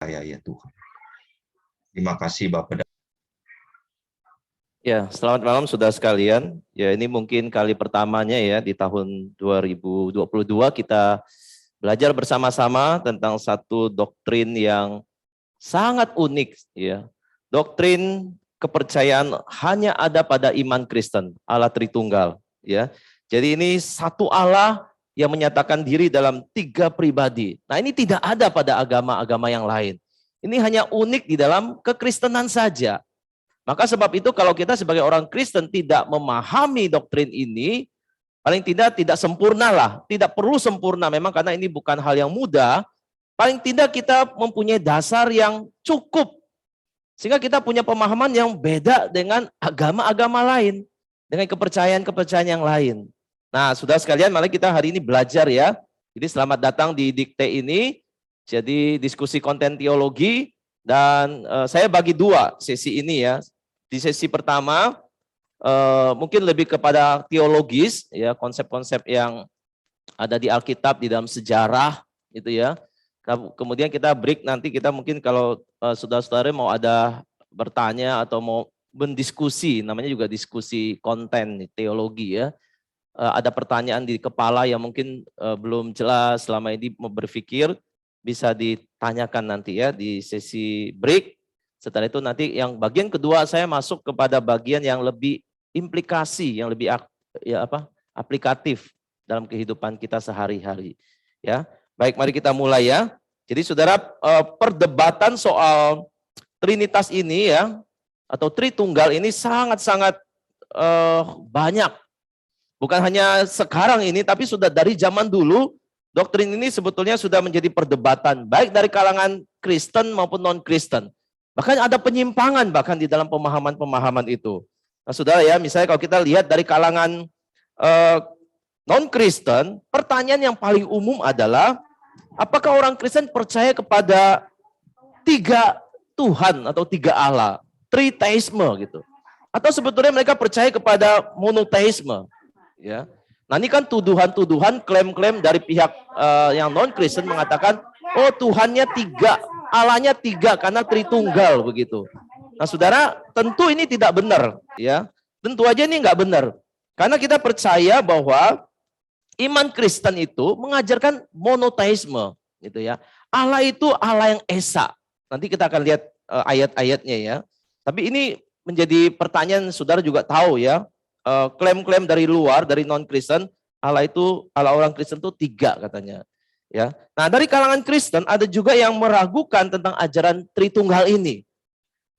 Ya Tuhan. Terima kasih Bapak. Ya, selamat malam saudara sekalian. Ya, ini mungkin kali pertamanya ya di tahun 2022 kita belajar bersama-sama tentang satu doktrin yang sangat unik ya. Doktrin kepercayaan hanya ada pada iman Kristen, Allah Tritunggal ya. Jadi ini satu Allah yang menyatakan diri dalam 3 pribadi. Nah, ini tidak ada pada agama-agama yang lain. Ini hanya unik di dalam kekristenan saja. Maka sebab itu kalau kita sebagai orang Kristen tidak memahami doktrin ini, paling tidak sempurna lah. Tidak perlu sempurna memang karena ini bukan hal yang mudah. Paling tidak kita mempunyai dasar yang cukup. Sehingga kita punya pemahaman yang beda dengan agama-agama lain. Dengan kepercayaan-kepercayaan yang lain. Nah, saudara sekalian, mari kita hari ini belajar ya. Jadi selamat datang di Dikte ini. Jadi diskusi konten teologi. Dan saya bagi 2 sesi ini ya. Di sesi pertama mungkin lebih kepada teologis ya, konsep-konsep yang ada di Alkitab di dalam sejarah gitu ya. Kemudian kita break, nanti kita mungkin kalau saudara-saudara mau ada bertanya atau mau mendiskusi, namanya juga diskusi konten teologi ya. Ada pertanyaan di kepala yang mungkin belum jelas selama ini mau berpikir, bisa ditanyakan nanti ya di sesi break. Setelah itu nanti yang bagian kedua saya masuk kepada bagian yang lebih implikasi, yang lebih aplikatif dalam kehidupan kita sehari-hari. Ya, baik, mari kita mulai ya. Jadi saudara, perdebatan soal Trinitas ini ya, atau Tritunggal ini sangat-sangat banyak. Bukan hanya sekarang ini, tapi sudah dari zaman dulu, doktrin ini sebetulnya sudah menjadi perdebatan, baik dari kalangan Kristen maupun non-Kristen. Bahkan ada penyimpangan bahkan di dalam pemahaman-pemahaman itu. Nah saudara ya, misalnya kalau kita lihat dari kalangan non-Kristen, pertanyaan yang paling umum adalah, apakah orang Kristen percaya kepada 3 Tuhan atau 3 Allah, triteisme gitu. Atau sebetulnya mereka percaya kepada monoteisme. Ya. Nah ini kan tuduhan-tuduhan, klaim-klaim dari pihak yang non-Kristen mengatakan, oh Tuhannya 3, Allahnya 3 karena Tritunggal begitu. Nah saudara, tentu ini tidak benar. Ya, tentu aja ini nggak benar. Karena kita percaya bahwa iman Kristen itu mengajarkan monoteisme, gitu ya. Allah itu Allah yang esa. Nanti kita akan lihat ayat-ayatnya ya. Tapi ini menjadi pertanyaan, saudara juga tahu ya. Klaim-klaim dari luar, dari non-Kristen, Allah orang Kristen itu 3 katanya. Ya. Nah, dari kalangan Kristen ada juga yang meragukan tentang ajaran Tritunggal ini.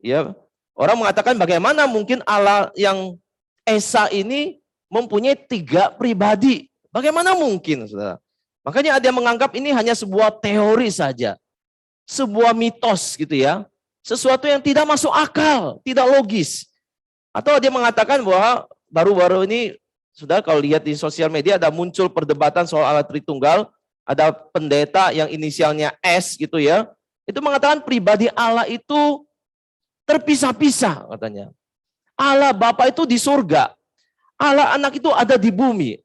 Ya. Orang mengatakan bagaimana mungkin Allah yang esa ini mempunyai 3 pribadi. Bagaimana mungkin, saudara? Makanya ada yang menganggap ini hanya sebuah teori saja. Sebuah mitos gitu ya. Sesuatu yang tidak masuk akal, tidak logis. Atau dia mengatakan bahwa baru-baru ini, saudara kalau lihat di sosial media ada muncul perdebatan soal Allah Tritunggal. Ada pendeta yang inisialnya S gitu ya. Itu mengatakan pribadi Allah itu terpisah-pisah katanya. Allah Bapa itu di surga. Allah Anak itu ada di bumi.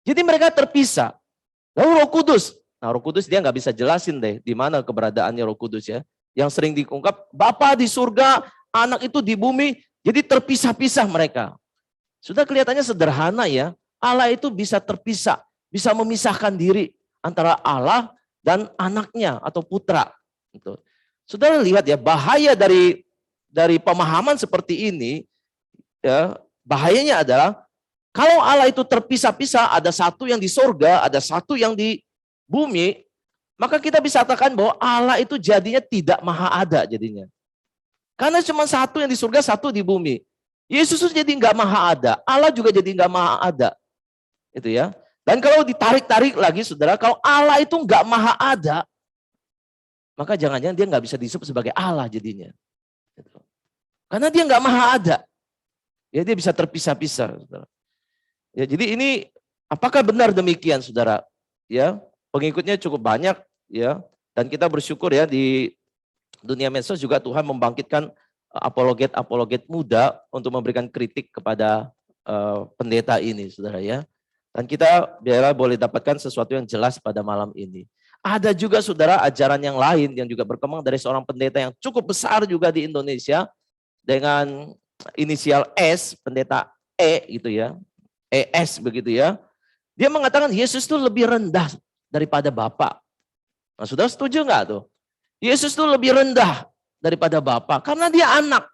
Jadi mereka terpisah. Lalu Roh Kudus. Nah Roh Kudus dia nggak bisa jelasin deh di mana keberadaannya Roh Kudus ya. Yang sering diungkap, Bapa di surga, Anak itu di bumi. Jadi terpisah-pisah mereka. Sudah kelihatannya sederhana ya. Allah itu bisa terpisah. Bisa memisahkan diri antara Allah dan anaknya atau putra. Gitu. Saudara lihat ya, bahaya dari pemahaman seperti ini, ya, bahayanya adalah kalau Allah itu terpisah-pisah, ada satu yang di sorga, ada satu yang di bumi, maka kita bisa katakan bahwa Allah itu jadinya tidak maha ada jadinya. Karena cuma satu yang di surga, satu di bumi. Yesus itu jadi nggak maha ada, Allah juga jadi nggak maha ada. Itu ya. Dan kalau ditarik-tarik lagi saudara, kalau Allah itu nggak maha ada, maka jangan-jangan dia nggak bisa disebut sebagai Allah jadinya. Karena dia nggak maha ada. Ya dia bisa terpisah-pisah. Saudara. Ya jadi ini apakah benar demikian saudara? Ya pengikutnya cukup banyak ya. Dan kita bersyukur ya di dunia medsos juga Tuhan membangkitkan apologet muda untuk memberikan kritik kepada pendeta ini saudara ya. Dan kita biarlah boleh dapatkan sesuatu yang jelas pada malam ini. Ada juga saudara ajaran yang lain yang juga berkembang dari seorang pendeta yang cukup besar juga di Indonesia dengan inisial S, pendeta E gitu ya. ES begitu ya. Dia mengatakan Yesus itu lebih rendah daripada Bapa. Nah, saudara setuju nggak tuh? Yesus itu lebih rendah daripada Bapa karena dia anak.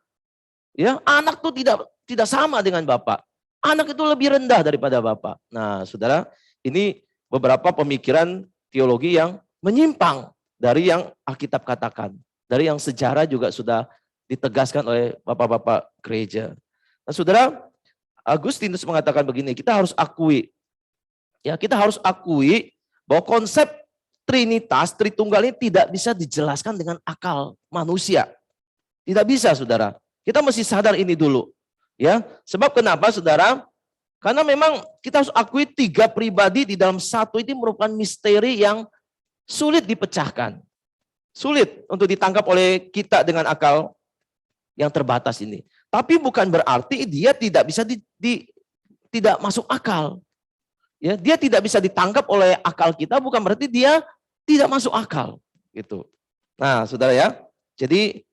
Ya, anak tuh tidak sama dengan Bapa. Anak itu lebih rendah daripada Bapa. Nah, saudara, ini beberapa pemikiran teologi yang menyimpang dari yang Alkitab katakan, dari yang sejarah juga sudah ditegaskan oleh bapak-bapak gereja. Nah, saudara, Agustinus mengatakan begini, kita harus akui, ya kita harus akui bahwa konsep Trinitas, Tritunggal ini tidak bisa dijelaskan dengan akal manusia. Tidak bisa, saudara. Kita mesti sadar ini dulu. Ya, sebab kenapa, saudara? Karena memang kita harus akui tiga pribadi di dalam satu ini merupakan misteri yang sulit dipecahkan. Sulit untuk ditangkap oleh kita dengan akal yang terbatas ini. Tapi bukan berarti dia tidak bisa tidak masuk akal. Ya, dia tidak bisa ditangkap oleh akal kita, bukan berarti dia tidak masuk akal. Gitu. Nah, saudara ya, jadi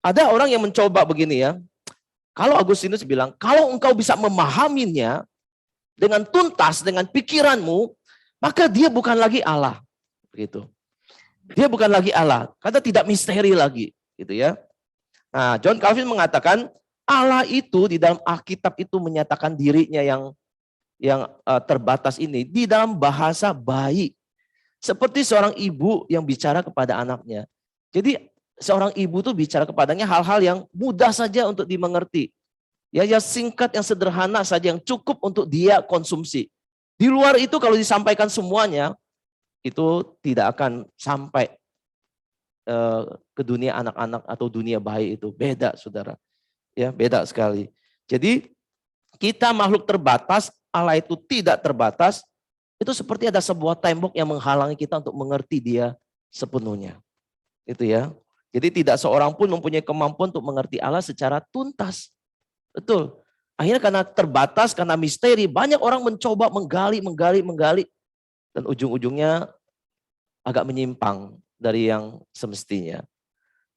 ada orang yang mencoba begini ya. Kalau Agustinus bilang, kalau engkau bisa memahaminya dengan tuntas, dengan pikiranmu, maka dia bukan lagi Allah. Begitu. Dia bukan lagi Allah, karena tidak misteri lagi. Gitu ya. Nah, John Calvin mengatakan, Allah itu di dalam Alkitab itu menyatakan dirinya yang terbatas ini di dalam bahasa bayi. Seperti seorang ibu yang bicara kepada anaknya. Jadi seorang ibu tuh bicara kepadanya hal-hal yang mudah saja untuk dimengerti. Ya, yang singkat, yang sederhana saja, yang cukup untuk dia konsumsi. Di luar itu kalau disampaikan semuanya, itu tidak akan sampai ke dunia anak-anak atau dunia bayi itu. Beda, saudara. Ya, beda sekali. Jadi kita makhluk terbatas, Allah itu tidak terbatas. Itu seperti ada sebuah tembok yang menghalangi kita untuk mengerti dia sepenuhnya. Itu ya. Jadi tidak seorang pun mempunyai kemampuan untuk mengerti Allah secara tuntas. Betul. Akhirnya karena terbatas, karena misteri, banyak orang mencoba menggali. Dan ujung-ujungnya agak menyimpang dari yang semestinya.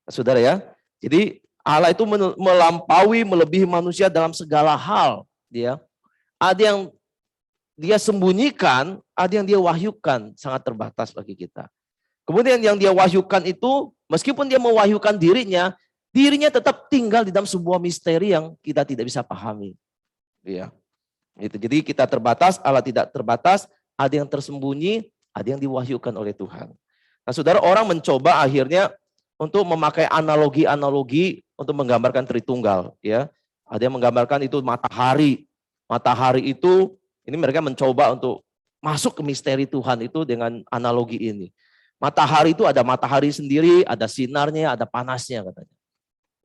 Nah, saudara ya. Jadi Allah itu melampaui, melebihi manusia dalam segala hal. Dia ada yang dia sembunyikan, ada yang dia wahyukan, sangat terbatas bagi kita. Kemudian yang dia wahyukan itu, meskipun dia mewahyukan dirinya tetap tinggal di dalam sebuah misteri yang kita tidak bisa pahami. Ya. Gitu. Jadi kita terbatas, Allah tidak terbatas, ada yang tersembunyi, ada yang diwahyukan oleh Tuhan. Nah, saudara, orang mencoba akhirnya untuk memakai analogi-analogi untuk menggambarkan Tritunggal. Ya. Ada yang menggambarkan itu matahari. Matahari itu, ini mereka mencoba untuk masuk ke misteri Tuhan itu dengan analogi ini. Matahari itu ada matahari sendiri, ada sinarnya, ada panasnya katanya.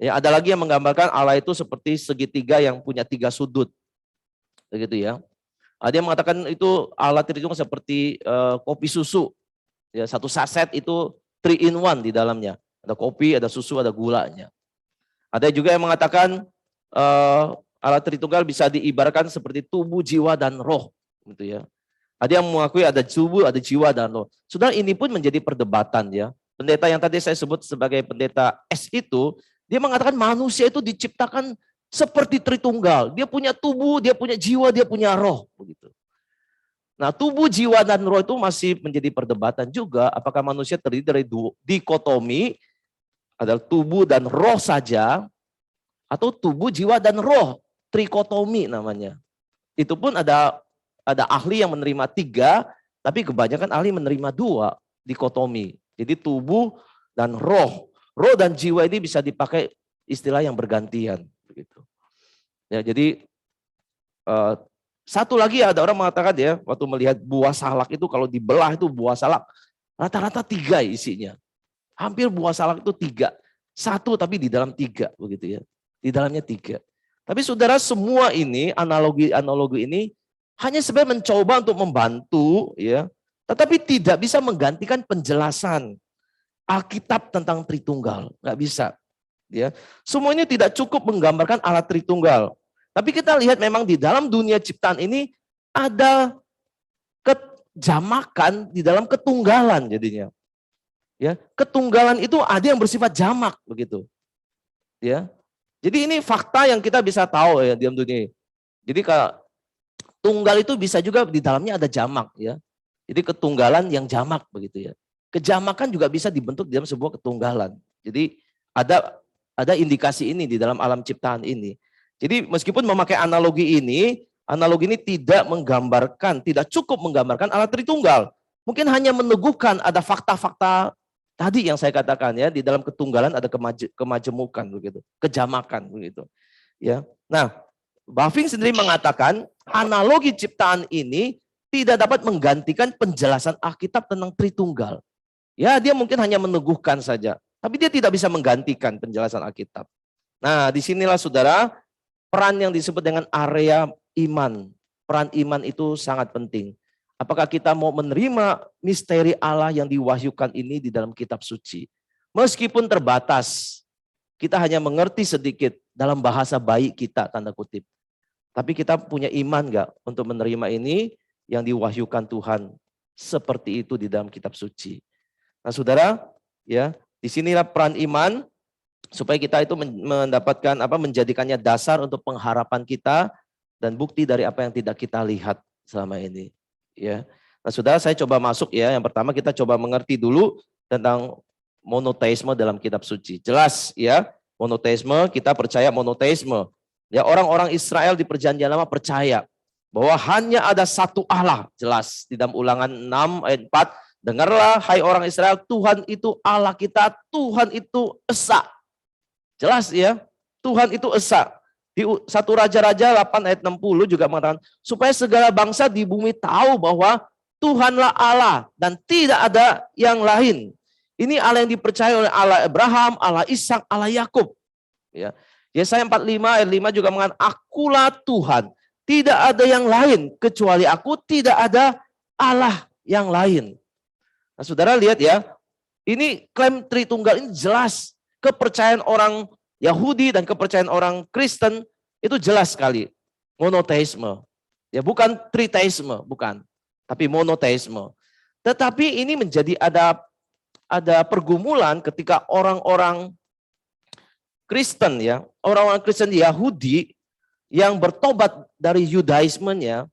Ya, ada lagi yang menggambarkan Allah itu seperti segitiga yang punya 3 sudut. Begitu ya. Ada yang mengatakan itu Allah Tritunggal seperti kopi susu. Ya, satu saset itu 3 in 1 di dalamnya. Ada kopi, ada susu, ada gulanya. Ada juga yang mengatakan Allah Tritunggal bisa diibaratkan seperti tubuh, jiwa, dan roh. Gitu ya. Ada yang mengakui ada tubuh, ada jiwa, dan roh. Saudara, ini pun menjadi perdebatan ya. Pendeta yang tadi saya sebut sebagai pendeta S itu, dia mengatakan manusia itu diciptakan seperti Tritunggal. Dia punya tubuh, dia punya jiwa, dia punya roh. Begitu. Nah, tubuh, jiwa, dan roh itu masih menjadi perdebatan juga. Apakah manusia terdiri dari dikotomi, adalah tubuh dan roh saja, atau tubuh, jiwa, dan roh, trikotomi namanya. Itu pun ada ahli yang menerima 3, tapi kebanyakan ahli menerima 2, dikotomi. Jadi tubuh dan roh. Roh dan jiwa ini bisa dipakai istilah yang bergantian. Begitu. Ya, jadi satu lagi ada orang mengatakan ya, waktu melihat buah salak itu kalau dibelah itu buah salak rata-rata 3 isinya. Hampir buah salak itu 3. 1 tapi di dalam 3 begitu ya. Di dalamnya 3. Tapi saudara, semua ini analogi ini hanya sebenarnya mencoba untuk membantu ya, tetapi tidak bisa menggantikan penjelasan Alkitab tentang Tritunggal, nggak bisa. Ya, semua ini tidak cukup menggambarkan Allah Tritunggal. Tapi kita lihat memang di dalam dunia ciptaan ini ada jamakan di dalam ketunggalan jadinya. Ya, ketunggalan itu ada yang bersifat jamak begitu. Ya. Jadi ini fakta yang kita bisa tahu ya di dalam dunia. Jadi kalau tunggal itu bisa juga di dalamnya ada jamak ya. Jadi ketunggalan yang jamak begitu ya. Kejamakan juga bisa dibentuk dalam sebuah ketunggalan. Jadi ada indikasi ini di dalam alam ciptaan ini. Jadi meskipun memakai analogi ini tidak menggambarkan, tidak cukup menggambarkan Allah Tritunggal. Mungkin hanya meneguhkan ada fakta-fakta tadi yang saya katakan ya, di dalam ketunggalan ada kemajemukan begitu, kejamakan begitu. Ya. Nah, Bavinck sendiri mengatakan analogi ciptaan ini tidak dapat menggantikan penjelasan Alkitab tentang Tritunggal. Ya, dia mungkin hanya meneguhkan saja, tapi dia tidak bisa menggantikan penjelasan Alkitab. Nah, disinilah saudara, peran yang disebut dengan area iman. Peran iman itu sangat penting. Apakah kita mau menerima misteri Allah yang diwahyukan ini di dalam kitab suci? Meskipun terbatas, kita hanya mengerti sedikit dalam bahasa bayi kita, tanda kutip. Tapi kita punya iman enggak untuk menerima ini yang diwahyukan Tuhan seperti itu di dalam kitab suci? Nah, saudara, ya, disinilah peran iman supaya kita itu mendapatkan menjadikannya dasar untuk pengharapan kita dan bukti dari apa yang tidak kita lihat selama ini. Ya, nah saudara, saya coba masuk ya. Yang pertama kita coba mengerti dulu tentang monoteisme dalam kitab suci. Jelas ya, monoteisme, kita percaya monoteisme. Ya, orang-orang Israel di Perjanjian Lama percaya bahwa hanya ada satu Allah. Jelas di dalam Ulangan 6 ayat 4. Dengarlah hai orang Israel, Tuhan itu Allah kita, Tuhan itu esa. Jelas ya, Tuhan itu esa. Di 1 Raja-Raja 8 ayat 60 juga mengatakan, supaya segala bangsa di bumi tahu bahwa Tuhanlah Allah dan tidak ada yang lain. Ini Allah yang dipercaya oleh Allah Abraham, Allah Ishak, Allah Yakub. Ya. Yesaya 45 ayat 5 juga mengatakan, akulah Tuhan, tidak ada yang lain kecuali aku, tidak ada Allah yang lain. Nah, saudara lihat ya, ini klaim Tritunggal ini jelas. Kepercayaan orang Yahudi dan kepercayaan orang Kristen itu jelas sekali. Monoteisme. Ya, bukan triteisme, bukan. Tapi monoteisme. Tetapi ini menjadi ada pergumulan ketika orang-orang Kristen ya, orang-orang Kristen Yahudi yang bertobat dari Yudaismenya,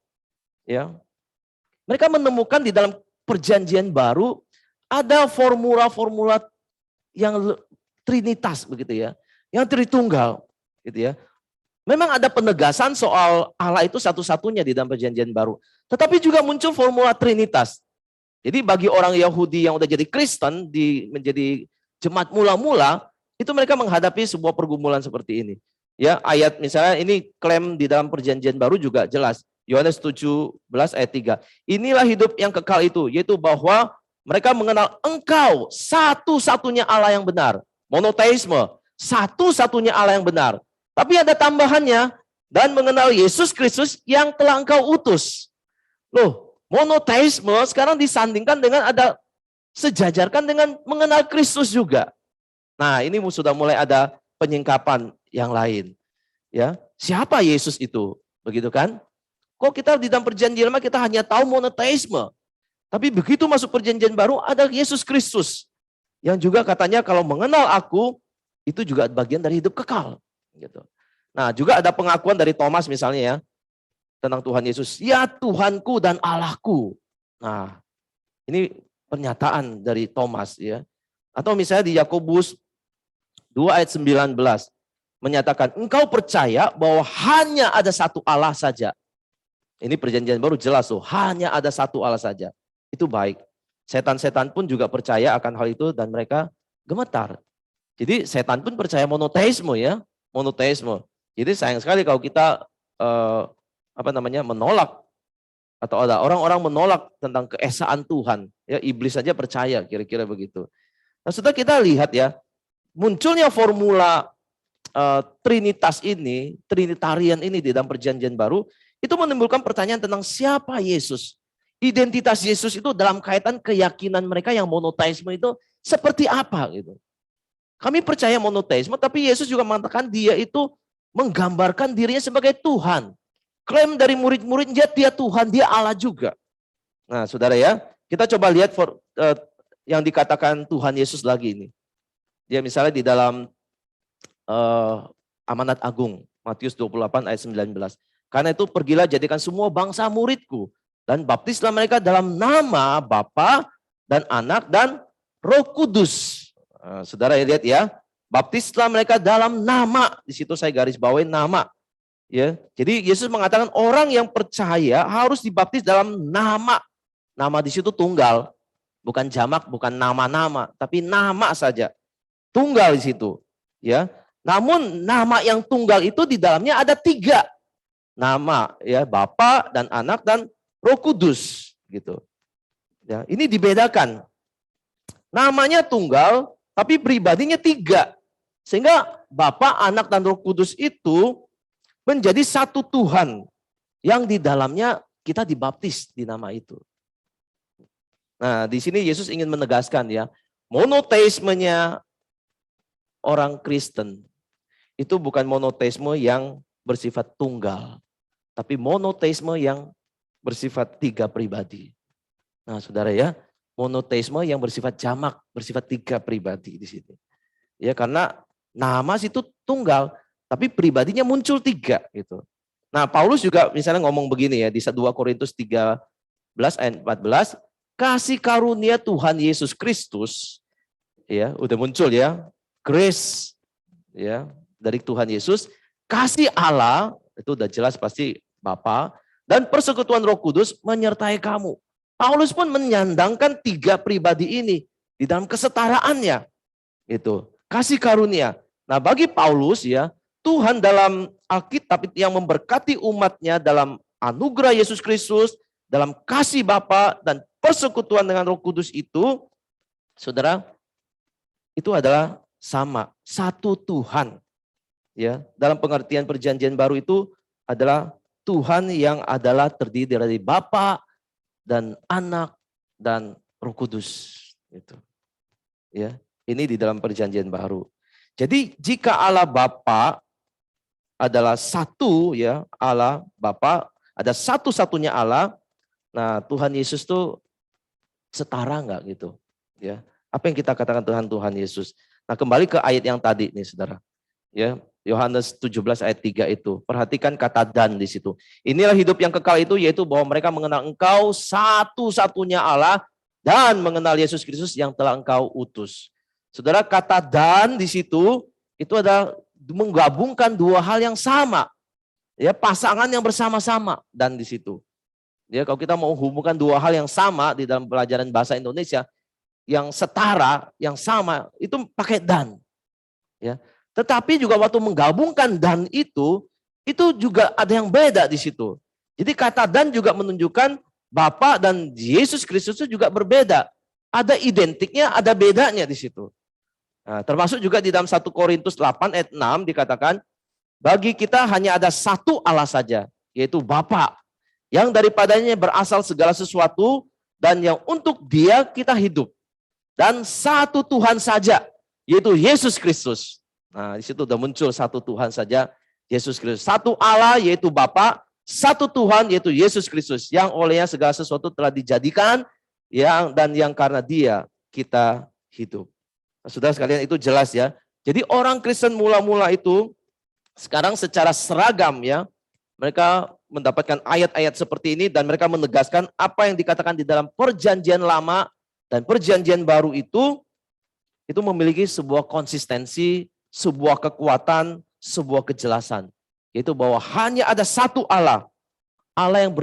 ya, mereka menemukan di dalam Perjanjian Baru ada formula-formula yang Trinitas begitu ya, yang Tritunggal gitu ya. Memang ada penegasan soal Allah itu satu-satunya di dalam Perjanjian Baru, tetapi juga muncul formula Trinitas. Jadi bagi orang Yahudi yang udah jadi Kristen, menjadi jemaat mula-mula, itu mereka menghadapi sebuah pergumulan seperti ini. Ya, ayat misalnya ini klaim di dalam Perjanjian Baru juga jelas. Yohanes 17 ayat 3. Inilah hidup yang kekal itu, yaitu bahwa mereka mengenal Engkau satu-satunya Allah yang benar. Monoteisme, satu-satunya Allah yang benar. Tapi ada tambahannya, dan mengenal Yesus Kristus yang telah Engkau utus. Loh, monoteisme sekarang disandingkan dengan sejajarkan dengan mengenal Kristus juga. Nah, ini sudah mulai ada penyingkapan yang lain. Ya, siapa Yesus itu? Begitu kan? Kok kita di dalam Perjanjian Lama kita hanya tahu monoteisme. Tapi begitu masuk Perjanjian Baru ada Yesus Kristus. Yang juga katanya kalau mengenal aku, itu juga bagian dari hidup kekal. Gitu. Nah, juga ada pengakuan dari Thomas misalnya ya, tentang Tuhan Yesus. Ya Tuhanku dan Allahku. Nah, ini pernyataan dari Thomas ya. Atau misalnya di Yakobus 2 ayat 19 menyatakan, engkau percaya bahwa hanya ada satu Allah saja. Ini Perjanjian Baru jelas tuh, hanya ada satu Allah saja. Itu baik. Setan-setan pun juga percaya akan hal itu dan mereka gemetar. Jadi setan pun percaya monoteisme ya, monoteisme. Jadi sayang sekali kalau kita menolak atau ada orang-orang menolak tentang keesaan Tuhan. Ya, iblis saja percaya, kira-kira begitu. Nah, setelah kita lihat ya, munculnya formula Trinitas ini, Trinitarian ini di dalam Perjanjian Baru, itu menimbulkan pertanyaan tentang siapa Yesus. Identitas Yesus itu dalam kaitan keyakinan mereka yang monoteisme itu seperti apa gitu. Kami percaya monoteisme, tapi Yesus juga mengatakan dia itu menggambarkan dirinya sebagai Tuhan. Klaim dari murid-muridnya dia Tuhan, dia Allah juga. Nah, saudara ya, kita coba lihat yang dikatakan Tuhan Yesus lagi ini. Dia misalnya di dalam Amanat Agung, Matius 28 ayat 19. Karena itu pergilah jadikan semua bangsa muridku, dan baptislah mereka dalam nama Bapa dan Anak dan Roh Kudus. Saudara ya lihat ya, baptislah mereka dalam nama. Di situ saya garis bawahi nama. Ya, jadi Yesus mengatakan orang yang percaya harus dibaptis dalam nama. Nama di situ tunggal, bukan jamak, bukan nama-nama, tapi nama saja. Tunggal di situ. Ya, namun nama yang tunggal itu di dalamnya ada 3 nama, ya, Bapa dan Anak dan Roh Kudus, gitu. Ya, ini dibedakan. Namanya tunggal, tapi pribadinya 3. Sehingga Bapa, Anak dan Roh Kudus itu menjadi satu Tuhan yang di dalamnya kita dibaptis di nama itu. Nah, di sini Yesus ingin menegaskan ya, monoteismenya orang Kristen itu bukan monoteisme yang bersifat tunggal, tapi monoteisme yang bersifat 3 pribadi. Nah, saudara ya, monoteisme yang bersifat jamak, bersifat 3 pribadi di sini. Ya, karena nama situ tunggal, tapi pribadinya muncul 3 gitu. Nah, Paulus juga misalnya ngomong begini ya di 2 Korintus 13 ayat 14, kasih karunia Tuhan Yesus Kristus, ya, udah muncul ya, grace ya dari Tuhan Yesus, kasih Allah, itu udah jelas pasti Bapa, dan persekutuan Roh Kudus menyertai kamu. Paulus pun menyandangkan 3 pribadi ini di dalam kesetaraannya. Itu, kasih karunia. Nah, bagi Paulus ya, Tuhan dalam Alkitab yang memberkati umatnya dalam anugerah Yesus Kristus, dalam kasih Bapa dan persekutuan dengan Roh Kudus itu, saudara, itu adalah sama, satu Tuhan. Ya, dalam pengertian perjanjian baru itu adalah Tuhan yang adalah terdiri dari Bapa dan Anak dan Roh Kudus. Gitu. Ya, ini di dalam perjanjian baru. Jadi jika Allah Bapa adalah satu ya, Allah Bapa ada satu-satunya Allah. Nah, Tuhan Yesus tuh setara enggak gitu, ya. Apa yang kita katakan Tuhan Yesus. Nah, kembali ke ayat yang tadi nih, Saudara. Ya, Yohanes 17 ayat 3 itu. Perhatikan kata dan di situ. Inilah hidup yang kekal itu, yaitu bahwa mereka mengenal Engkau satu-satunya Allah dan mengenal Yesus Kristus yang telah Engkau utus. Saudara, kata dan di situ itu adalah menggabungkan 2 hal yang sama. Ya, pasangan yang bersama-sama dan di situ. Ya, kalau kita mau hubungkan 2 hal yang sama di dalam pelajaran bahasa Indonesia, yang setara, yang sama, itu pakai dan. Ya. Tetapi juga waktu menggabungkan dan itu juga ada yang beda di situ. Jadi kata dan juga menunjukkan Bapa dan Yesus Kristus itu juga berbeda. Ada identiknya, ada bedanya di situ. Nah, termasuk juga di dalam 1 Korintus 8 ayat 6 dikatakan, bagi kita hanya ada satu Allah saja, yaitu Bapa, yang daripadanya berasal segala sesuatu dan yang untuk Dia kita hidup. Dan satu Tuhan saja, yaitu Yesus Kristus. Nah, di situ udah muncul satu Tuhan saja, Yesus Kristus. Satu Allah yaitu Bapa, satu Tuhan yaitu Yesus Kristus, yang olehnya segala sesuatu telah dijadikan, dan yang karena Dia kita hidup. Nah, saudara sekalian, itu jelas ya. Jadi orang Kristen mula-mula itu sekarang secara seragam ya, mereka mendapatkan ayat-ayat seperti ini dan mereka menegaskan apa yang dikatakan di dalam perjanjian lama dan perjanjian baru itu memiliki sebuah konsistensi, sebuah kekuatan, sebuah kejelasan. Yaitu bahwa hanya ada satu Allah. Allah yang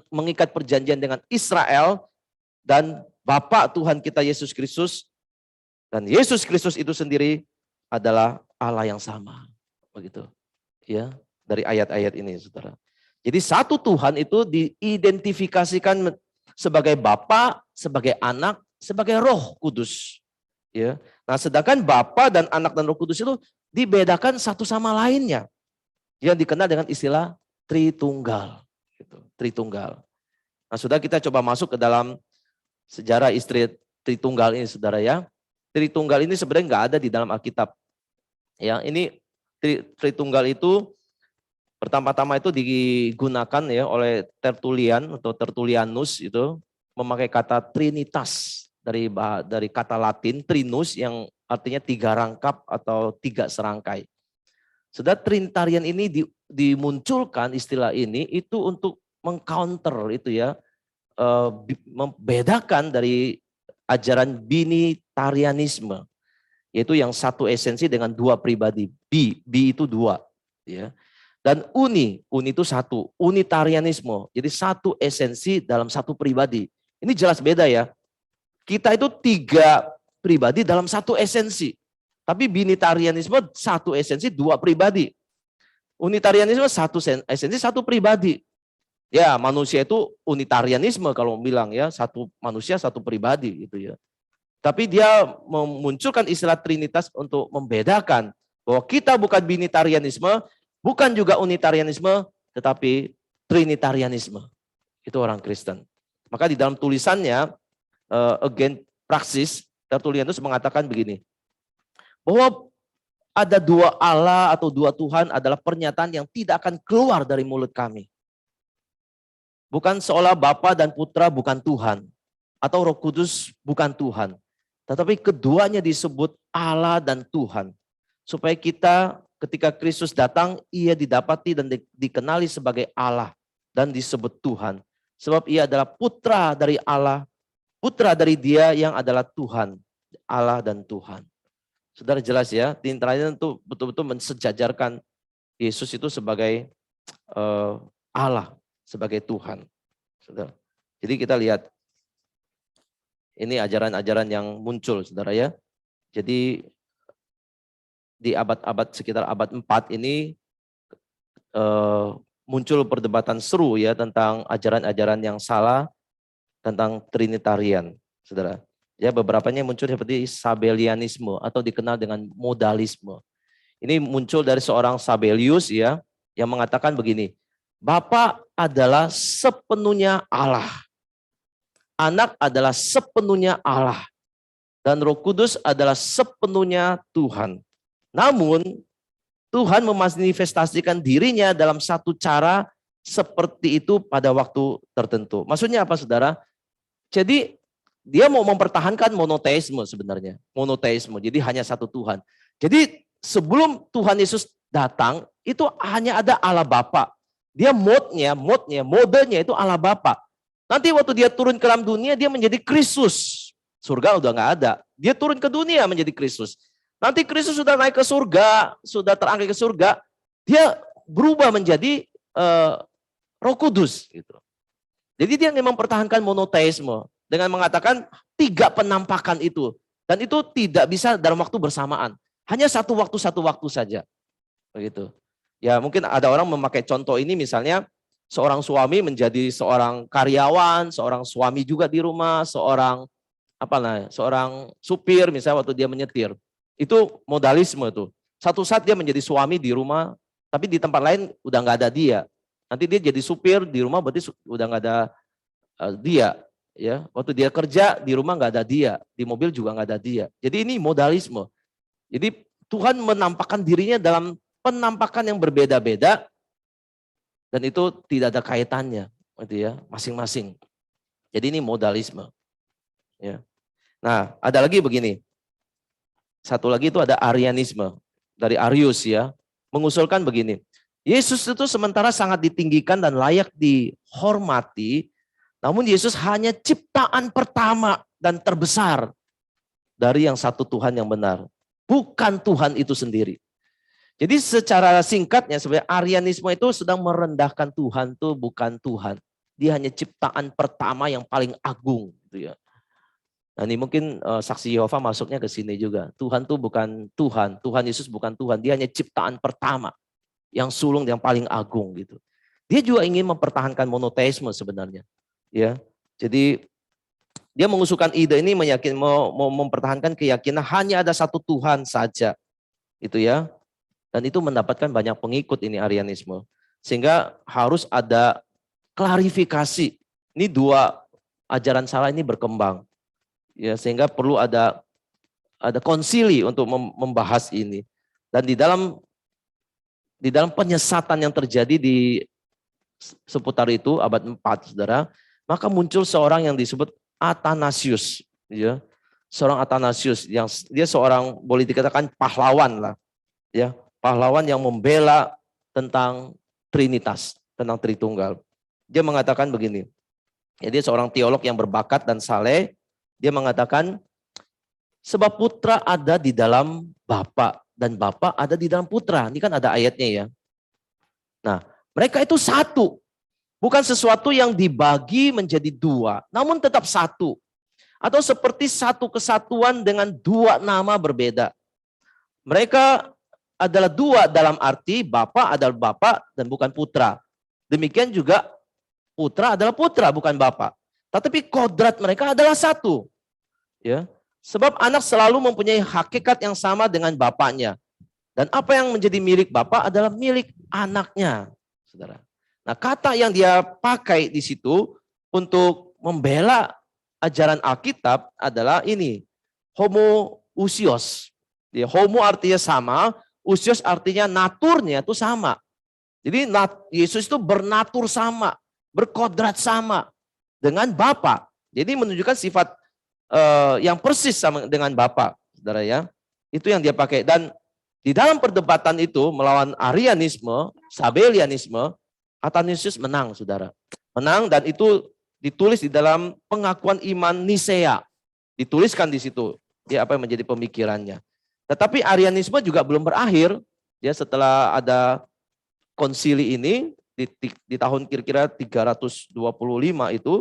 mengikat perjanjian dengan Israel dan Bapa Tuhan kita Yesus Kristus. Dan Yesus Kristus itu sendiri adalah Allah yang sama. Begitu. Ya, dari ayat-ayat ini, Saudara. Jadi satu Tuhan itu diidentifikasikan sebagai Bapa, sebagai Anak, sebagai Roh Kudus. Ya. Nah, sedangkan Bapa dan Anak dan Roh Kudus itu dibedakan satu sama lainnya. Yang dikenal dengan istilah Tritunggal. Gitu. Tritunggal. Nah, sudah kita coba masuk ke dalam sejarah istri Tritunggal ini, Saudara ya. Tritunggal ini sebenarnya nggak ada di dalam Alkitab. Ya, ini Tritunggal itu pertama-tama itu digunakan ya oleh Tertullian atau Tertullianus itu memakai kata trinitas dari kata Latin trinus yang artinya 3 rangkap atau 3 serangkai. Sudah Trinitarian ini dimunculkan istilah ini itu untuk mengcounter itu ya, membedakan dari ajaran binitarianisme, yaitu yang satu esensi dengan 2 pribadi. Bi itu 2, ya. Dan uni itu 1, unitarianisme. Jadi 1 esensi dalam 1 pribadi. Ini jelas beda ya. Kita itu 3 pribadi dalam 1 esensi. Tapi binitarianisme 1 esensi 2 pribadi. Unitarianisme 1 esensi 1 pribadi. Ya, manusia itu unitarianisme kalau bilang ya, 1 manusia 1 pribadi gitu ya. Tapi dia memunculkan istilah trinitas untuk membedakan bahwa kita bukan binitarianisme, bukan juga unitarianisme, tetapi trinitarianisme. Itu orang Kristen. Maka di dalam tulisannya Again Praxis, Tertullianus mengatakan begini, bahwa ada 2 Allah atau 2 Tuhan adalah pernyataan yang tidak akan keluar dari mulut kami. Bukan seolah Bapa dan Putra bukan Tuhan, atau Roh Kudus bukan Tuhan. Tetapi keduanya disebut Allah dan Tuhan. Supaya kita ketika Kristus datang, ia didapati dan dikenali sebagai Allah dan disebut Tuhan. Sebab ia adalah putra dari Allah, putra dari Dia yang adalah Tuhan, Allah dan Tuhan. Saudara jelas ya, Trinitarian itu betul-betul mensejajarkan Yesus itu sebagai Allah, sebagai Tuhan. Saudara. Jadi kita lihat, ini ajaran-ajaran yang muncul, saudara ya. Jadi di sekitar abad 4 ini muncul perdebatan seru ya tentang ajaran-ajaran yang salah tentang Trinitarian, saudara. Ya, beberapanya muncul seperti Sabellianisme atau dikenal dengan modalisme. Ini muncul dari seorang Sabellius ya, yang mengatakan begini, Bapa adalah sepenuhnya Allah. Anak adalah sepenuhnya Allah. Dan Roh Kudus adalah sepenuhnya Tuhan. Namun, Tuhan memanifestasikan dirinya dalam satu cara seperti itu pada waktu tertentu. Maksudnya apa, saudara? Jadi, dia mau mempertahankan monoteisme sebenarnya. Monoteisme, jadi hanya satu Tuhan. Jadi, sebelum Tuhan Yesus datang, itu hanya ada Allah Bapa. Dia modenya itu Allah Bapa. Nanti waktu dia turun ke dalam dunia, dia menjadi Kristus. Surga udah nggak ada. Dia turun ke dunia menjadi Kristus. Nanti Kristus sudah naik ke surga, sudah terangkat ke surga, dia berubah menjadi Roh Kudus. Gitu. Jadi dia ingin mempertahankan monoteisme dengan mengatakan 3 penampakan itu. Dan itu tidak bisa dalam waktu bersamaan. Hanya satu waktu saja. Begitu. Ya mungkin ada orang memakai contoh ini misalnya seorang suami menjadi seorang karyawan, seorang suami juga di rumah, seorang supir misalnya waktu dia menyetir. Itu modalisme tuh. Satu saat dia menjadi suami di rumah, tapi di tempat lain udah nggak ada dia. Nanti dia jadi supir di rumah berarti udah nggak ada dia. Ya, waktu dia kerja di rumah nggak ada dia, di mobil juga nggak ada dia. Jadi ini modalisme. Jadi Tuhan menampakkan dirinya dalam penampakan yang berbeda-beda dan itu tidak ada kaitannya, gitu ya, masing-masing. Jadi ini modalisme. Ya. Nah, ada lagi begini. Satu lagi itu ada Arianisme dari Arius ya, mengusulkan begini. Yesus itu sementara sangat ditinggikan dan layak dihormati. Namun Yesus hanya ciptaan pertama dan terbesar dari yang satu Tuhan yang benar. Bukan Tuhan itu sendiri. Jadi secara singkatnya sebenarnya Arianisme itu sedang merendahkan Tuhan itu bukan Tuhan. Dia hanya ciptaan pertama yang paling agung. Gitu ya. Nah ini mungkin saksi Yehova masuknya ke sini juga. Tuhan itu bukan Tuhan. Tuhan Yesus bukan Tuhan. Dia hanya ciptaan pertama. Yang sulung yang paling agung gitu. Dia juga ingin mempertahankan monoteisme sebenarnya. Ya, jadi dia mengusulkan ide ini mau mempertahankan keyakinan hanya ada satu Tuhan saja, itu ya. Dan itu mendapatkan banyak pengikut ini Arianisme, sehingga harus ada klarifikasi. Ini 2 ajaran salah ini berkembang, ya sehingga perlu ada konsili untuk membahas ini. Dan di dalam penyesatan yang terjadi di seputar itu abad 4, saudara. maka muncul seorang yang disebut Athanasius, ya. Seorang Athanasius yang dia seorang boleh dikatakan pahlawan lah, ya, pahlawan yang membela tentang Trinitas, tentang Tritunggal. Dia mengatakan begini, ya, dia seorang teolog yang berbakat dan saleh. Dia mengatakan sebab putra ada di dalam Bapa dan Bapa ada di dalam putra. Ini kan ada ayatnya ya. Nah, mereka itu satu. Bukan sesuatu yang dibagi menjadi dua, namun tetap satu. Atau seperti satu kesatuan dengan dua nama berbeda. Mereka adalah dua dalam arti Bapa adalah Bapa dan bukan putra. Demikian juga putra adalah putra bukan Bapa. Tetapi kodrat mereka adalah satu. Ya. Sebab anak selalu mempunyai hakikat yang sama dengan bapaknya. Dan apa yang menjadi milik Bapa adalah milik anaknya, saudara. Nah, kata yang dia pakai di situ untuk membela ajaran Alkitab adalah ini, homoousios. Ya, homo artinya sama, usios artinya naturnya itu sama. Jadi Yesus itu bernatur sama, berkodrat sama dengan Bapa. Jadi menunjukkan sifat yang persis sama dengan Bapa, saudara ya. Itu yang dia pakai. Dan di dalam perdebatan itu melawan Arianisme, Sabellianisme, Athanasius menang, saudara. Menang, dan itu ditulis di dalam pengakuan iman Nisea. Dituliskan di situ ya apa yang menjadi pemikirannya. Tetapi Arianisme juga belum berakhir ya, setelah ada konsili ini di tahun kira-kira 325 itu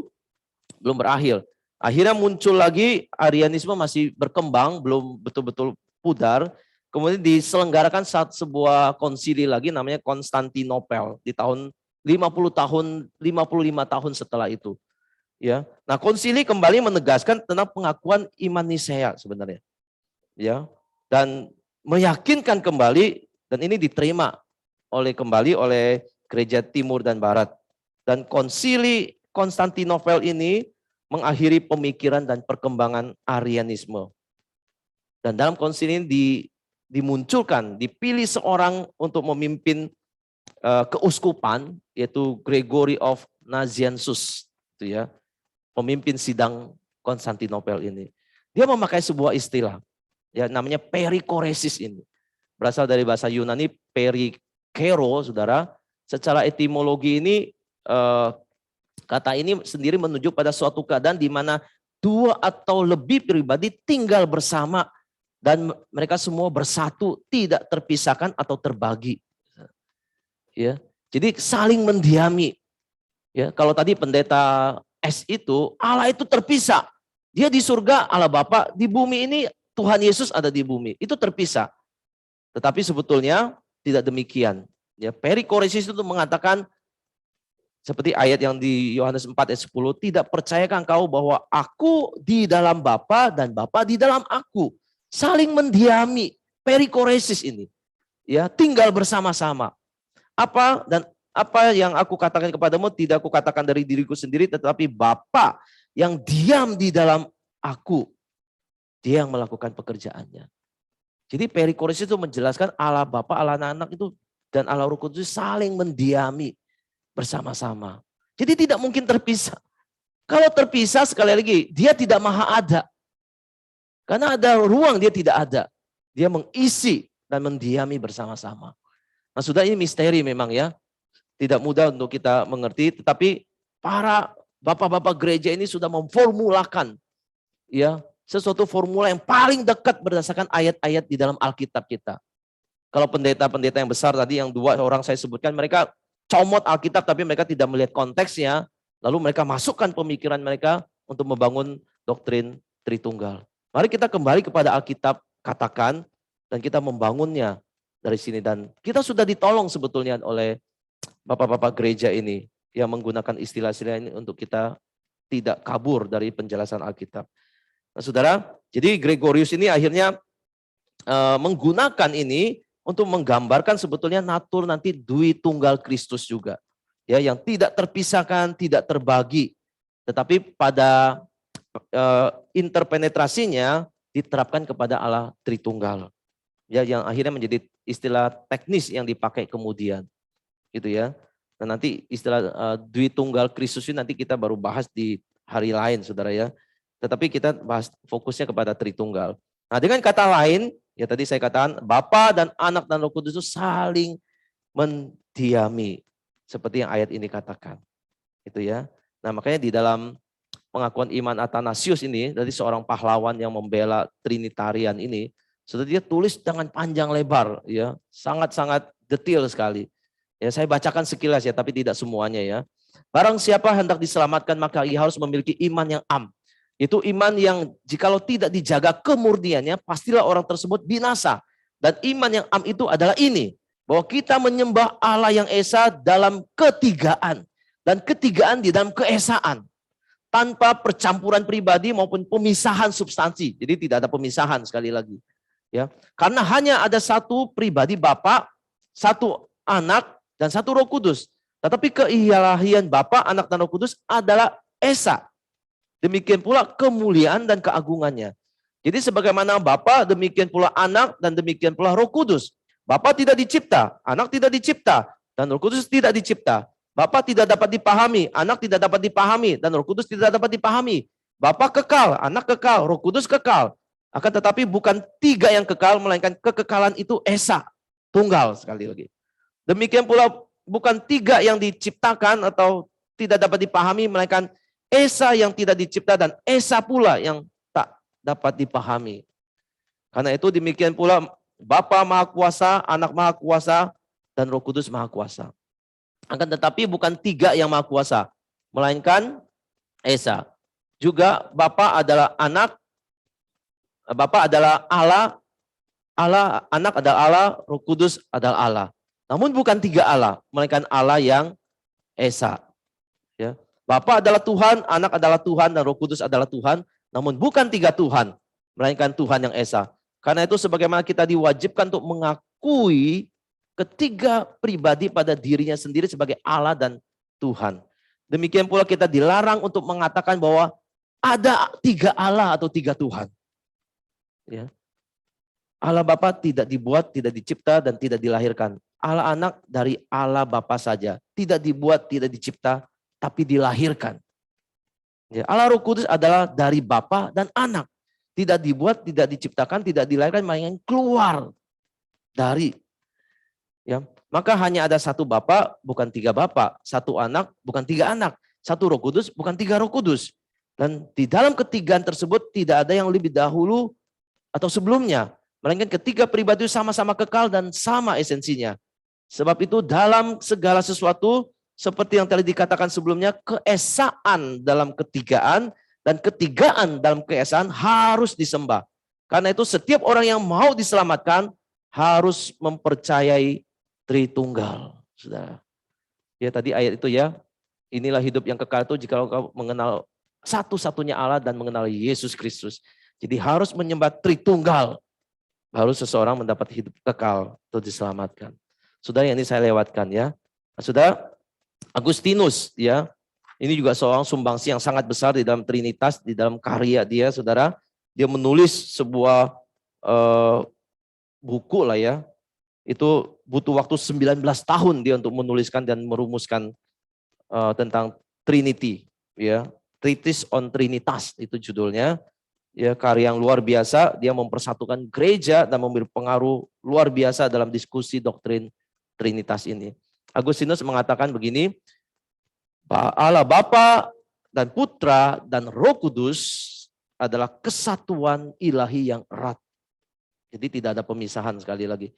belum berakhir. Akhirnya muncul lagi Arianisme, masih berkembang, belum betul-betul pudar. Kemudian diselenggarakan sebuah konsili lagi namanya Konstantinopel di tahun 55 tahun setelah itu. Ya. Nah, konsili kembali menegaskan tentang pengakuan iman Nisea sebenarnya. Ya. Dan meyakinkan kembali, dan ini diterima kembali oleh gereja timur dan barat. Dan konsili Konstantinopel ini mengakhiri pemikiran dan perkembangan Arianisme. Dan dalam konsili ini dimunculkan, dipilih seorang untuk memimpin keuskupan, yaitu Gregory of Nazianzus, itu ya, pemimpin sidang Konstantinopel ini. Dia memakai sebuah istilah, ya, namanya perikoresis ini. Berasal dari bahasa Yunani perikero, saudara. Secara etimologi ini kata ini sendiri menunjuk pada suatu keadaan di mana dua atau lebih pribadi tinggal bersama dan mereka semua bersatu, tidak terpisahkan atau terbagi. Ya, jadi saling mendiami. Ya, kalau tadi pendeta S itu, Allah itu terpisah. Dia di surga, Allah Bapa, di bumi ini Tuhan Yesus ada di bumi. Itu terpisah. Tetapi sebetulnya tidak demikian. Ya, perikoresis itu mengatakan seperti ayat yang di Yohanes 4 ayat 10, tidak percayakah engkau bahwa aku di dalam Bapa dan Bapa di dalam aku. Saling mendiami, perikoresis ini. Ya, tinggal bersama-sama. Apa yang aku katakan kepadamu tidak aku katakan dari diriku sendiri, tetapi Bapa yang diam di dalam aku, dia yang melakukan pekerjaannya. Jadi perikoresis itu menjelaskan Allah Bapa, Allah Anak itu dan Allah Roh Kudus saling mendiami bersama-sama. Jadi tidak mungkin terpisah. Kalau terpisah, sekali lagi, dia tidak maha ada. Karena ada ruang, dia tidak ada. Dia mengisi dan mendiami bersama-sama. Nah, sudah, ini misteri memang ya. Tidak mudah untuk kita mengerti, tetapi para bapak-bapak gereja ini sudah memformulakan ya sesuatu formula yang paling dekat berdasarkan ayat-ayat di dalam Alkitab kita. Kalau pendeta-pendeta yang besar tadi, yang dua orang saya sebutkan, mereka comot Alkitab tapi mereka tidak melihat konteksnya, lalu mereka masukkan pemikiran mereka untuk membangun doktrin Tritunggal. Mari kita kembali kepada Alkitab katakan dan kita membangunnya dari sini, dan kita sudah ditolong sebetulnya oleh bapak-bapak gereja ini yang menggunakan istilah-istilah ini untuk kita tidak kabur dari penjelasan Alkitab. Nah, saudara, jadi Gregorius ini akhirnya menggunakan ini untuk menggambarkan sebetulnya natur nanti Dwi Tunggal Kristus juga. Ya, yang tidak terpisahkan, tidak terbagi. Tetapi pada interpenetrasinya diterapkan kepada Allah Tritunggal. Ya, yang akhirnya menjadi istilah teknis yang dipakai kemudian. Gitu ya. Nah, nanti istilah Dwi Tunggal Kristus ini nanti kita baru bahas di hari lain, saudara ya. Tetapi kita bahas fokusnya kepada Tritunggal. Nah, dengan kata lain, ya tadi saya katakan Bapa dan Anak dan Roh Kudus itu saling mendiami, seperti yang ayat ini katakan. Itu ya. Nah, makanya di dalam pengakuan iman Athanasius ini, dari seorang pahlawan yang membela Trinitarian ini, sudah dia tulis dengan panjang lebar, ya, sangat-sangat detail sekali. Ya, saya bacakan sekilas ya, tapi tidak semuanya ya. Barang siapa hendak diselamatkan, maka ia harus memiliki iman yang am. Itu iman yang jikalau tidak dijaga kemurniannya, pastilah orang tersebut binasa. Dan iman yang am itu adalah ini, bahwa kita menyembah Allah yang esa dalam ketigaan. Dan ketigaan di dalam keesaan. Tanpa percampuran pribadi maupun pemisahan substansi. Jadi tidak ada pemisahan sekali lagi. Ya, karena hanya ada satu pribadi Bapa, satu Anak, dan satu Roh Kudus. Tetapi keilahian Bapa, Anak, dan Roh Kudus adalah esa. Demikian pula kemuliaan dan keagungannya. Jadi sebagaimana Bapa, demikian pula Anak, dan demikian pula Roh Kudus. Bapa tidak dicipta, Anak tidak dicipta, dan Roh Kudus tidak dicipta. Bapa tidak dapat dipahami, Anak tidak dapat dipahami, dan Roh Kudus tidak dapat dipahami. Bapa kekal, Anak kekal, Roh Kudus kekal. Akan tetapi bukan tiga yang kekal, melainkan kekekalan itu esa, tunggal sekali lagi. Demikian pula bukan tiga yang diciptakan atau tidak dapat dipahami, melainkan esa yang tidak dicipta dan esa pula yang tak dapat dipahami. Karena itu demikian pula Bapa Maha Kuasa, Anak Maha Kuasa, dan Roh Kudus Maha Kuasa. Akan tetapi bukan tiga yang Maha Kuasa, melainkan esa. Juga Bapa adalah Anak, Bapa adalah Allah, Anak adalah Allah, Roh Kudus adalah Allah. Namun bukan tiga Allah, melainkan Allah yang esa. Ya. Bapa adalah Tuhan, Anak adalah Tuhan, dan Roh Kudus adalah Tuhan. Namun bukan tiga Tuhan, melainkan Tuhan yang esa. Karena itu sebagaimana kita diwajibkan untuk mengakui ketiga pribadi pada dirinya sendiri sebagai Allah dan Tuhan. Demikian pula kita dilarang untuk mengatakan bahwa ada tiga Allah atau tiga Tuhan. Ya. Allah Bapa tidak dibuat, tidak dicipta, dan tidak dilahirkan. Allah Anak dari Allah Bapa saja. Tidak dibuat, tidak dicipta, tapi dilahirkan. Ya, Allah Roh Kudus adalah dari Bapa dan Anak. Tidak dibuat, tidak diciptakan, tidak dilahirkan, melainkan keluar dari. Ya, maka hanya ada satu Bapa, bukan tiga Bapa. Satu Anak, bukan tiga Anak. Satu Roh Kudus, bukan tiga Roh Kudus. Dan di dalam ketigaan tersebut tidak ada yang lebih dahulu atau sebelumnya. Melainkan ketiga pribadi sama-sama kekal dan sama esensinya. Sebab itu dalam segala sesuatu, seperti yang tadi dikatakan sebelumnya, keesaan dalam ketigaan dan ketigaan dalam keesaan harus disembah. Karena itu setiap orang yang mau diselamatkan harus mempercayai Tritunggal. Saudara. Ya tadi ayat itu ya, inilah hidup yang kekal itu jika kau mengenal satu-satunya Allah dan mengenal Yesus Kristus. Jadi harus menyembah Tritunggal. Baru seseorang mendapat hidup kekal atau diselamatkan. Saudara, yang ini saya lewatkan ya. Saudara, Agustinus ya, ini juga seorang sumbangsi yang sangat besar di dalam Trinitas, di dalam karya dia, saudara. Dia menulis sebuah buku lah ya. Itu butuh waktu 19 tahun dia untuk menuliskan dan merumuskan tentang Trinity ya. Treatise on Trinitas itu judulnya. Ya, karya yang luar biasa, dia mempersatukan gereja dan memberi pengaruh luar biasa dalam diskusi doktrin Trinitas ini. Agustinus mengatakan begini, Allah Bapa dan Putra dan Roh Kudus adalah kesatuan ilahi yang erat. Jadi tidak ada pemisahan sekali lagi.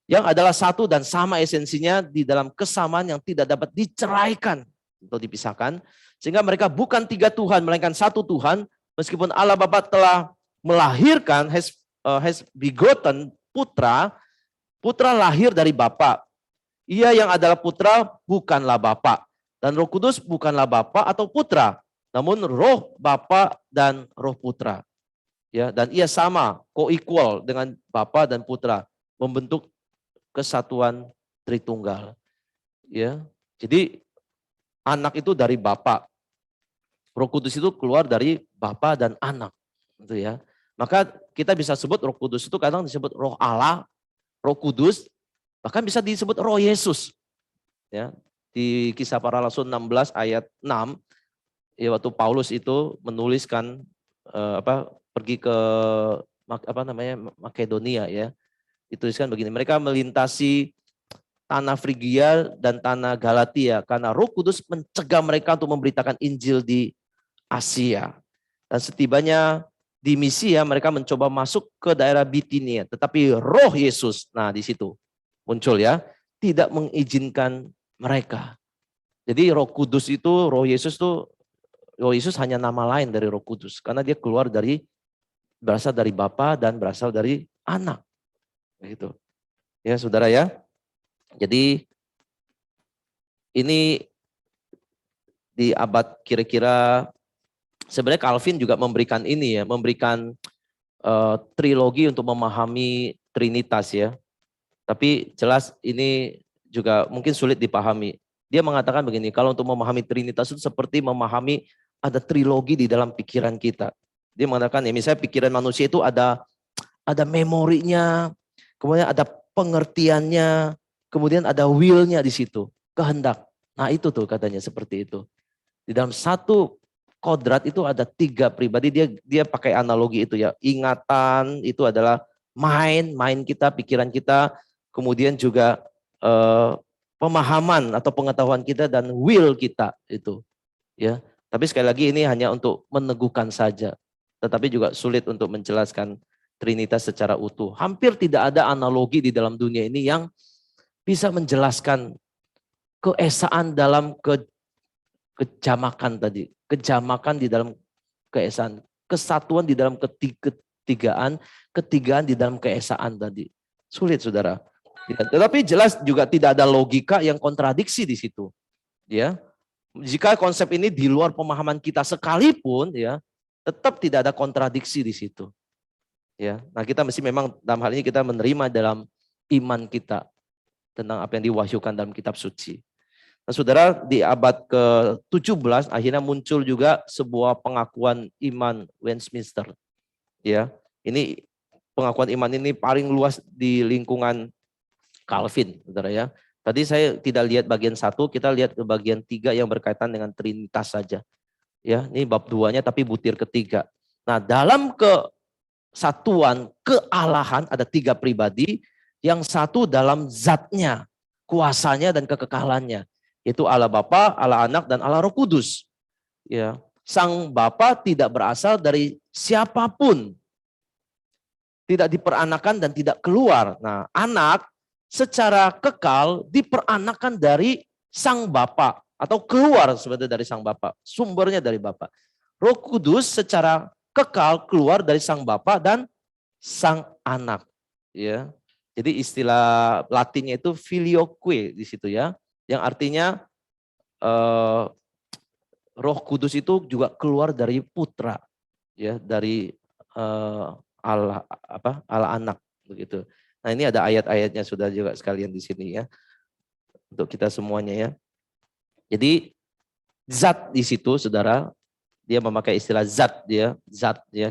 Yang adalah satu dan sama esensinya di dalam kesamaan yang tidak dapat diceraikan atau dipisahkan. Sehingga mereka bukan tiga Tuhan, melainkan satu Tuhan. Meskipun Allah Bapa telah melahirkan, has begotten Putra, Putra lahir dari Bapa. Ia yang adalah Putra bukanlah Bapa. Dan Roh Kudus bukanlah Bapa atau Putra. Namun Roh Bapa dan Roh Putra. Ya, dan ia sama, co-equal dengan Bapa dan Putra. Membentuk kesatuan Tritunggal. Ya, jadi anak itu dari Bapa. Roh Kudus itu keluar dari Bapa dan Anak, gitu ya. Maka kita bisa sebut Roh Kudus itu kadang disebut Roh Allah, Roh Kudus, bahkan bisa disebut Roh Yesus. Ya. di Kisah Para Rasul 16 ayat 6, ya waktu Paulus itu menuliskan pergi ke Makedonia ya. Dituliskan begini, mereka melintasi tanah Frigia dan tanah Galatia karena Roh Kudus mencegah mereka untuk memberitakan Injil di Asia. Dan setibanya di Misia mereka mencoba masuk ke daerah Bitinia, tetapi Roh Yesus, nah di situ muncul ya, tidak mengizinkan mereka. Jadi Roh Kudus itu, Roh Yesus hanya nama lain dari Roh Kudus karena dia berasal dari Bapa dan berasal dari Anak. Begitu. Ya, Saudara ya. Jadi ini di abad kira-kira sebenarnya Calvin juga memberikan ini ya, memberikan trilogi untuk memahami Trinitas ya. Tapi jelas ini juga mungkin sulit dipahami. Dia mengatakan begini, kalau untuk memahami Trinitas itu seperti memahami ada trilogi di dalam pikiran kita. Dia mengatakan ya, misalnya pikiran manusia itu ada memorinya, kemudian ada pengertiannya, kemudian ada will-nya di situ, kehendak. Nah itu tuh katanya seperti itu. Di dalam satu kodrat itu ada 3 pribadi, dia pakai analogi itu ya. Ingatan itu adalah mind kita, pikiran kita, kemudian juga pemahaman atau pengetahuan kita dan will kita itu. Ya. Tapi sekali lagi ini hanya untuk meneguhkan saja. Tetapi juga sulit untuk menjelaskan Trinitas secara utuh. Hampir tidak ada analogi di dalam dunia ini yang bisa menjelaskan keesaan dalam kejamakan tadi. Kejamakan di dalam keesaan. Kesatuan di dalam ketigaan. Ketigaan di dalam keesaan tadi. Sulit saudara. Tetapi jelas juga tidak ada logika yang kontradiksi di situ. Ya. Jika konsep ini di luar pemahaman kita sekalipun ya, tetap tidak ada kontradiksi di situ. Ya, nah kita mesti memang dalam hal ini kita menerima dalam iman kita tentang apa yang diwahyukan dalam kitab suci. Nah, saudara, di abad ke-17 akhirnya muncul juga sebuah pengakuan iman Westminster. Ya, ini pengakuan iman ini paling luas di lingkungan Calvin, saudara ya. Tadi saya tidak lihat bagian 1, kita lihat ke bagian 3 yang berkaitan dengan Trinitas saja. Ya, ini bab 2-nya tapi butir ketiga. Nah, dalam kesatuan kealahan ada 3 pribadi, yang satu dalam zatnya, kuasanya dan kekekalannya. Yaitu Allah Bapa, Allah Anak dan Allah Roh Kudus. Ya, Sang Bapa tidak berasal dari siapapun. Tidak diperanakan dan tidak keluar. Nah, Anak secara kekal diperanakan dari Sang Bapa atau keluar sebenarnya dari Sang Bapa, sumbernya dari Bapa. Roh Kudus secara kekal keluar dari Sang Bapa dan Sang Anak, ya. Jadi istilah Latinnya itu filioque di situ ya, yang artinya Roh Kudus itu juga keluar dari Putra, ya, dari Allah Anak begitu. Nah, ini ada ayat-ayatnya sudah juga sekalian di sini ya. Untuk kita semuanya ya. Jadi zat di situ Saudara, dia memakai istilah zat ya.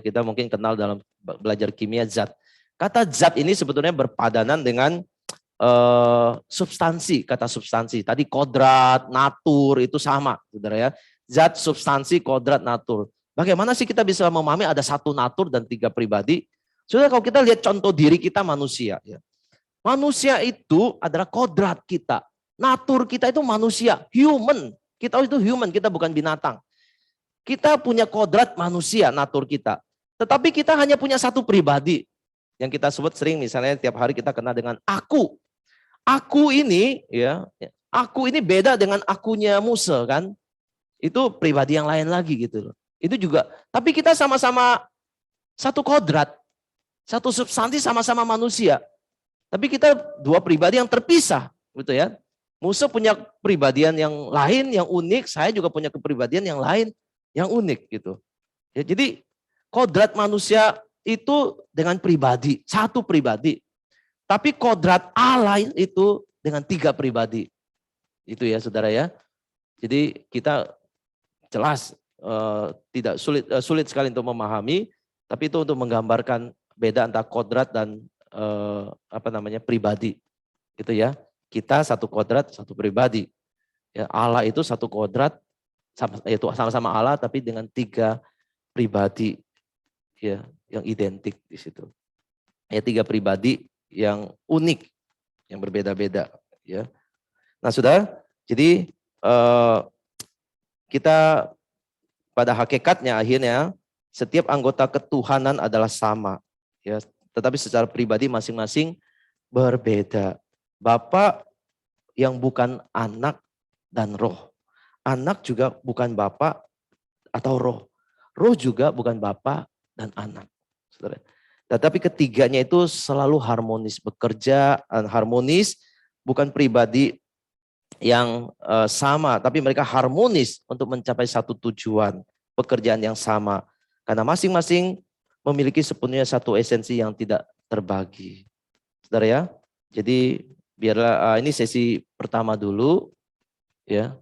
Kita mungkin kenal dalam belajar kimia zat. Kata zat ini sebetulnya berpadanan dengan substansi, kata substansi. Tadi kodrat, natur itu sama Saudara ya. Zat, substansi, kodrat, natur. Bagaimana sih kita bisa memahami ada 1 natur dan 3 pribadi? Sudah kalau kita lihat contoh diri kita manusia. Ya. Manusia itu adalah kodrat kita. Natur kita itu manusia, human. Kita itu human, kita bukan binatang. Kita punya kodrat manusia, natur kita. Tetapi kita hanya punya 1 pribadi. Yang kita sebut sering misalnya tiap hari kita kenal dengan aku. Aku ini ya, aku ini beda dengan akunya Musa kan. Itu pribadi yang lain lagi gitu loh. Itu juga, tapi kita sama-sama 1 kodrat. 1 substansi sama-sama manusia. Tapi kita 2 pribadi yang terpisah, gitu ya. Musa punya kepribadian yang lain, yang unik. Saya juga punya kepribadian yang lain, yang unik gitu. Ya, jadi kodrat manusia itu dengan pribadi, 1 pribadi. Tapi kodrat Allah itu dengan 3 pribadi. Itu ya saudara ya. Jadi kita jelas tidak sulit sekali untuk memahami. Tapi itu untuk menggambarkan beda antara kodrat dan pribadi, gitu ya. Kita 1 kodrat, 1 pribadi. Ya, Allah itu satu kodrat, yaitu sama-sama Allah tapi dengan 3 pribadi ya yang identik di situ. Ya, 3 pribadi yang unik, yang berbeda-beda ya. Nah, Saudara, jadi kita pada hakikatnya akhirnya setiap anggota ketuhanan adalah sama ya, tetapi secara pribadi masing-masing berbeda. Bapa yang bukan anak dan roh. Anak juga bukan bapa atau roh. Roh juga bukan bapa dan anak. Saudara. Tetapi ketiganya itu selalu harmonis, bekerja harmonis, bukan pribadi yang sama, tapi mereka harmonis untuk mencapai satu tujuan, pekerjaan yang sama. Karena masing-masing memiliki sepenuhnya satu esensi yang tidak terbagi. Saudara ya, jadi biarlah ini sesi pertama dulu ya.